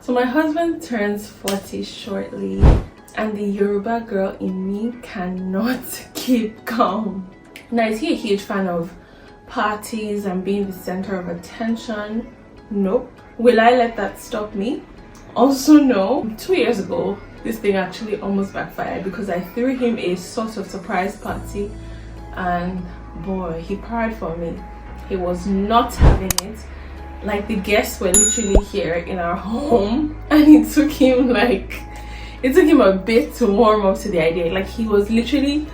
So my husband turns 40 shortly, and the Yoruba girl in me cannot keep calm. Now, is he a huge fan of parties and being the center of attention? Nope. Will I let that stop me? Also no. 2 years ago, this thing actually almost backfired because I threw him a sort of surprise party, and boy, he cried for me. He was not having it. Like, the guests were literally here in our home, and it took him a bit to warm up to the idea. Like, he was literally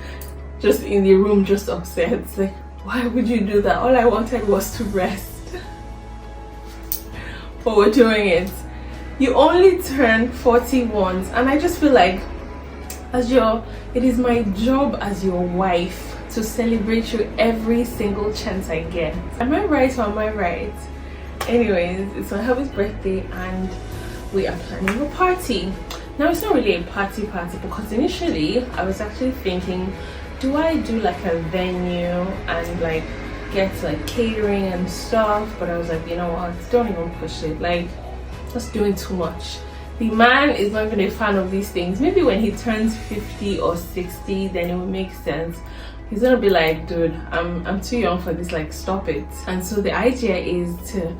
just in the room, just upset. It's like, why would you do that? All I wanted was to rest. But we're doing it. You only turn 40 once, and I just feel like it is my job as your wife to celebrate you every single chance I get. Am I right or am I right? Anyways, it's my hubby's birthday and we are planning a party. Now, it's not really a party because initially I was actually thinking, do I do like a venue and like get like catering and stuff? But I was like, you know what, don't even push it. Like, that's doing too much. The man is not even a fan of these things. Maybe when he turns 50 or 60, then it will make sense. He's gonna be like, dude, I'm too young for this, like, stop it. And so the idea is to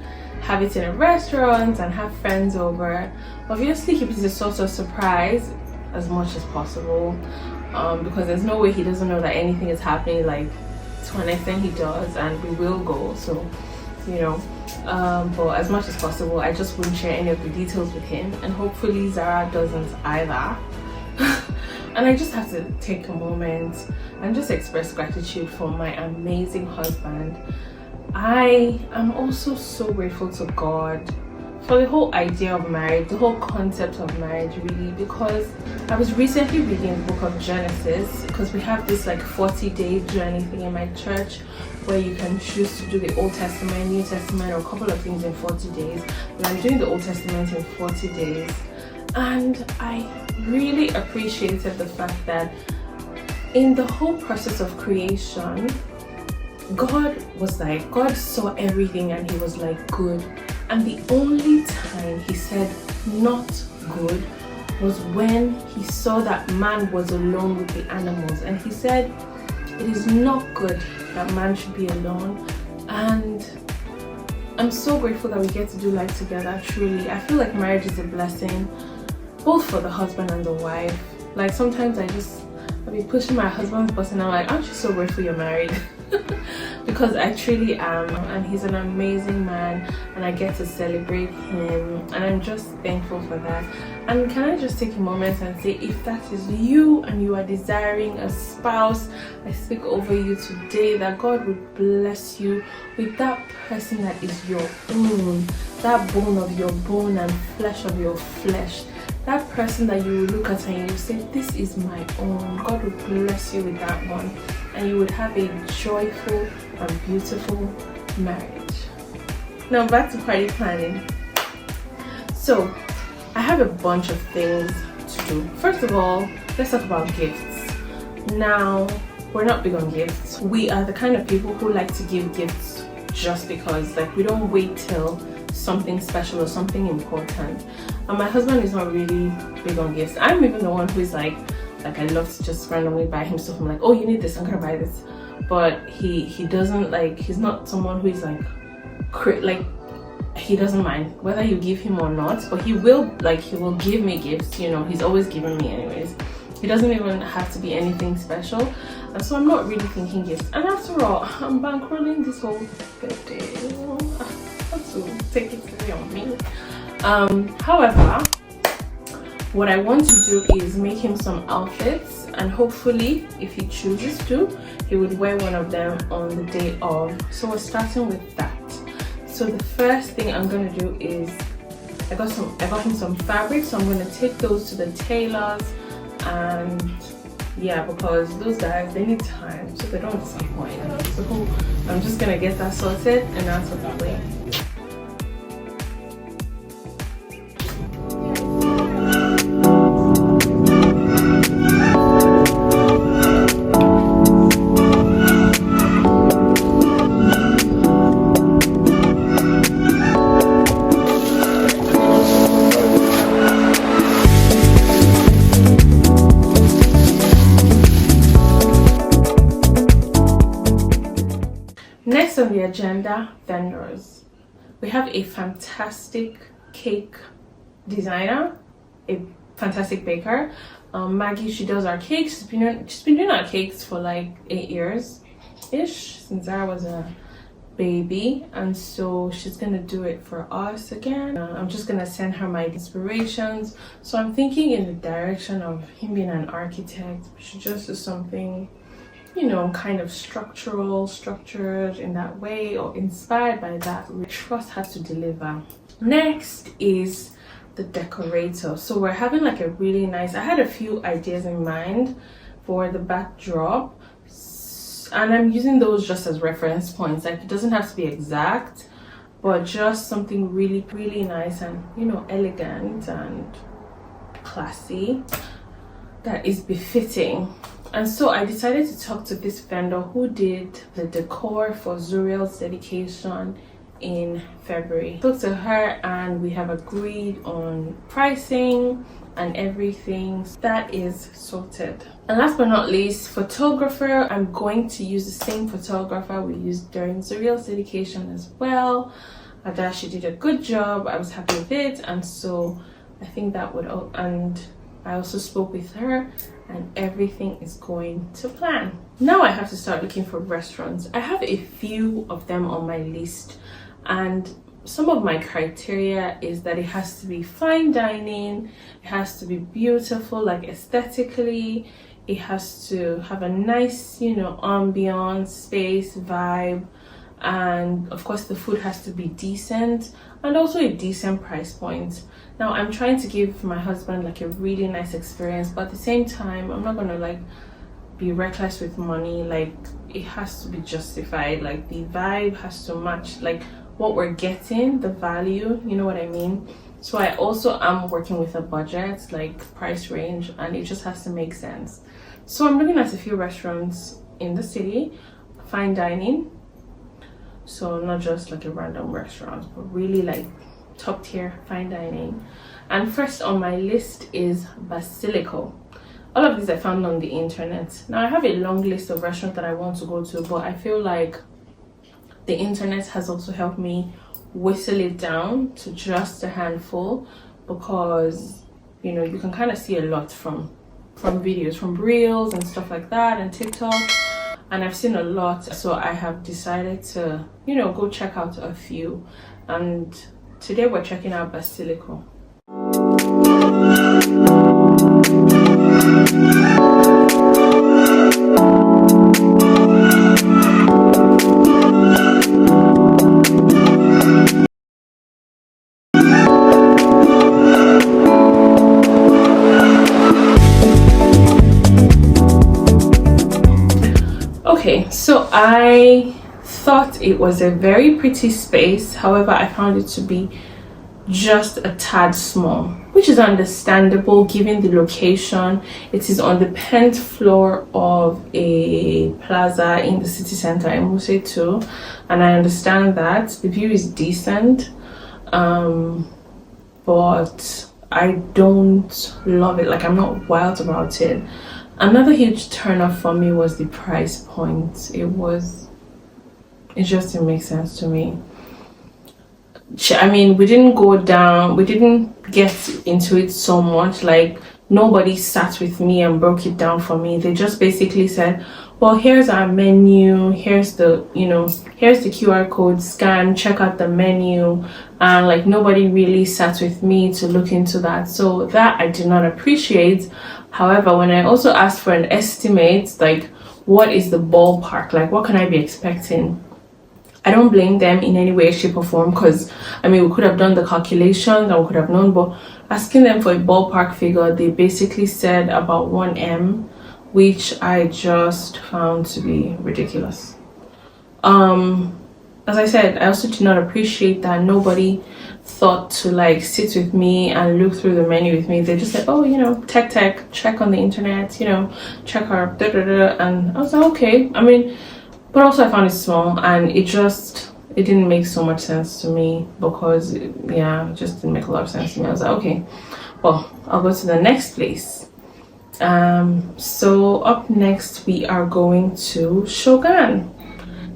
have it in a restaurant and have friends over. Obviously keep it a sort of surprise as much as possible, because there's no way he doesn't know that anything is happening. Like, to an extent he does, and we will go, so you know. But as much as possible, I just wouldn't share any of the details with him, and hopefully Zara doesn't either. And I just have to take a moment and just express gratitude for my amazing husband. I am also so grateful to God for the whole idea of marriage, the whole concept of marriage, really, because I was recently reading the book of Genesis, because we have this like 40-day journey thing in my church where you can choose to do the Old Testament, New Testament, or a couple of things in 40 days. But I'm doing the Old Testament in 40 days. And I really appreciated the fact that in the whole process of creation, God saw everything and he was like, good. And the only time he said not good was when he saw that man was alone with the animals. And he said, it is not good that man should be alone. And I'm so grateful that we get to do life together, truly. I feel like marriage is a blessing, both for the husband and the wife. Like, sometimes I'll be pushing my husband's button and I'm like, aren't you so grateful you're married? Because I truly am, and he's an amazing man and I get to celebrate him, and I'm just thankful for that. And can I just take a moment and say, if that is you and you are desiring a spouse, I speak over you today that God would bless you with that person that is your own, that bone of your bone and flesh of your flesh. That person that you will look at and you say, this is my own. God will bless you with that one, and you would have a joyful and beautiful marriage. Now back to party planning. So I have a bunch of things to do. First of all, let's talk about gifts. Now, we're not big on gifts. We are the kind of people who like to give gifts just because. Like, we don't wait till something special or something important. And my husband is not really big on gifts. I'm even the one who is like I love to just randomly buy him stuff. I'm like, oh, you need this, I'm gonna buy this. But he doesn't, like, he's not someone who is like he doesn't mind whether you give him or not, but he will give me gifts, you know. He's always giving me anyways. It doesn't even have to be anything special, and so I'm not really thinking gifts. And after all, I'm bankrolling this whole birthday. I have to take it easy on me. However, what I want to do is make him some outfits, and hopefully, if he chooses to, he would wear one of them on the day of. So we're starting with that. So the first thing I'm gonna do is I got him some fabric, so I'm gonna take those to the tailors, and yeah, because those guys, they need time, so they don't disappoint. So I'm just gonna get that sorted and out of the way. agenda vendors. We have a fantastic cake designer, a fantastic baker. Maggie, she does our cakes. She's been doing our cakes for like 8 years ish, since I was a baby, and so she's gonna do it for us again. I'm just gonna send her my inspirations. So I'm thinking in the direction of him being an architect. We should just do something, you know, kind of structured in that way, or inspired by that. We trust her to deliver. Next is the decorator. So we're having like a really nice, I had a few ideas in mind for the backdrop, and I'm using those just as reference points. Like, it doesn't have to be exact, but just something really nice and, you know, elegant and classy that is befitting. And so I decided to talk to this vendor who did the decor for Zuriel's dedication in February. Talked to her and we have agreed on pricing and everything. That is sorted. And last but not least, photographer. I'm going to use the same photographer we used during Zuriel's dedication as well. Ada, she did a good job. I was happy with it, and so I think that would, and I also spoke with her and everything is going to plan. Now I have to start looking for restaurants. I have a few of them on my list, and some of my criteria is that it has to be fine dining, it has to be beautiful, like aesthetically, it has to have a nice, you know, ambiance, space, vibe, and of course the food has to be decent and also a decent price point. Now I'm trying to give my husband like a really nice experience, but at the same time I'm not gonna like be reckless with money. Like, it has to be justified, like the vibe has to match like what we're getting, the value, you know what I mean? So I also am working with a budget, like price range, and it just has to make sense. So I'm looking at a few restaurants in the city, fine dining, so not just like a random restaurant, but really like top tier fine dining. And first on my list is Basilico. All of these I found on the internet. Now I have a long list of restaurants that I want to go to, but I feel like the internet has also helped me whistle it down to just a handful, because, you know, you can kind of see a lot from videos, from reels and stuff like that, and TikTok, and I've seen a lot. So I have decided to, you know, go check out a few, and today we're checking out Basilico. Okay, so I thought it was a very pretty space. However, I found it to be just a tad small, which is understandable given the location. It is on the 10th floor of a plaza in the city center, I must say too, and I understand that the view is decent, but I don't love it. Like, I'm not wild about it. Another huge turn off for me was the price point. It just didn't make sense to me. I mean, we didn't go down, we didn't get into it so much. Like, nobody sat with me and broke it down for me. They just basically said, well, here's our menu, here's the, you know, here's the QR code, scan, check out the menu. And like, nobody really sat with me to look into that. So that I did not appreciate. However, when I also asked for an estimate, like, what is the ballpark, like what can I be expecting, I don't blame them in any way, shape or form, because I mean, we could have done the calculations and we could have known, but asking them for a ballpark figure, they basically said about 1M, which I just found to be ridiculous. As I said, I also did not appreciate that nobody thought to like sit with me and look through the menu with me. They just said, oh, you know, tech, check on the internet, you know, check our and I was like, okay. I mean, but also I found it small, and it didn't make so much sense to me, because it just didn't make a lot of sense to me. I was like, okay, well, I'll go to the next place. So up next we are going to Shogan.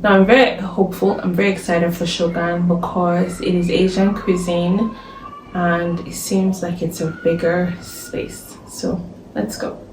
Now I'm very hopeful, I'm very excited for Shogan because it is Asian cuisine and it seems like it's a bigger space. So let's go.